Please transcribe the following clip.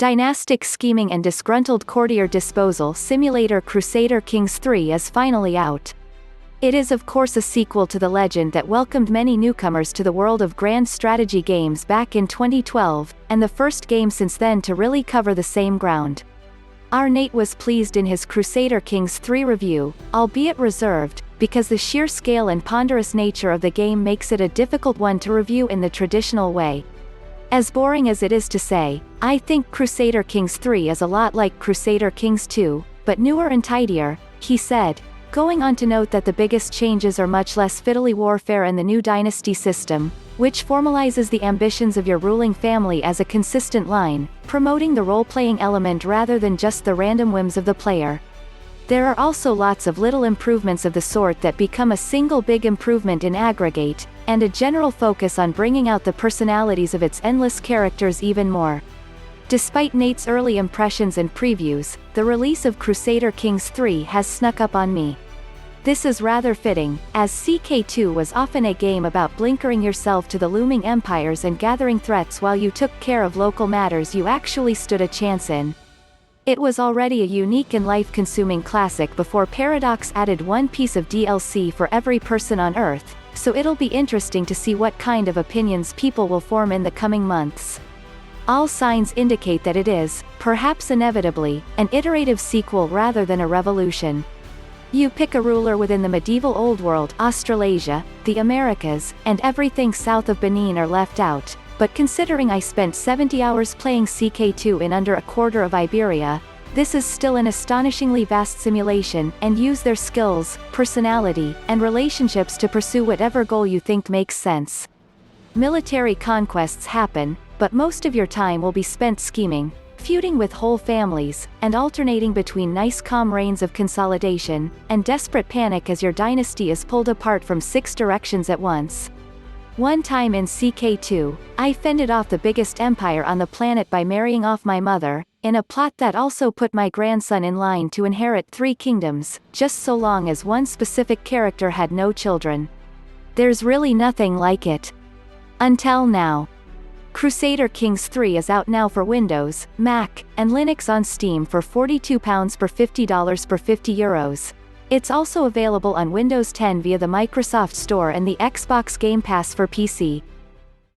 Dynastic scheming and disgruntled courtier disposal simulator Crusader Kings 3 is finally out. It is of course a sequel to the legend that welcomed many newcomers to the world of grand strategy games back in 2012, and the first game since then to really cover the same ground. Our Nate was pleased in his Crusader Kings 3 review, albeit reserved, because the sheer scale and ponderous nature of the game makes it a difficult one to review in the traditional way. As boring as it is to say, I think Crusader Kings 3 is a lot like Crusader Kings 2, but newer and tidier, he said, going on to note that the biggest changes are much less fiddly warfare and the new dynasty system, which formalizes the ambitions of your ruling family as a consistent line, promoting the role-playing element rather than just the random whims of the player. There are also lots of little improvements of the sort that become a single big improvement in aggregate, and a general focus on bringing out the personalities of its endless characters even more. Despite Nate's early impressions and previews, the release of Crusader Kings 3 has snuck up on me. This is rather fitting, as CK2 was often a game about blinkering yourself to the looming empires and gathering threats while you took care of local matters you actually stood a chance in. It was already a unique and life-consuming classic before Paradox added one piece of DLC for every person on Earth, so it'll be interesting to see what kind of opinions people will form in the coming months. All signs indicate that it is, perhaps inevitably, an iterative sequel rather than a revolution. You pick a ruler within the medieval Old World, Australasia, the Americas, and everything south of Benin are left out. But considering I spent 70 hours playing CK2 in under a quarter of Iberia, this is still an astonishingly vast simulation, and use their skills, personality, and relationships to pursue whatever goal you think makes sense. Military conquests happen, but most of your time will be spent scheming, feuding with whole families, and alternating between nice calm reigns of consolidation, and desperate panic as your dynasty is pulled apart from 6 directions at once. One time in CK2, I fended off the biggest empire on the planet by marrying off my mother, in a plot that also put my grandson in line to inherit 3 kingdoms, just so long as one specific character had no children. There's really nothing like it. Until now. Crusader Kings 3 is out now for Windows, Mac, and Linux on Steam for £42 per $50 per €50. It's also available on Windows 10 via the Microsoft Store and the Xbox Game Pass for PC.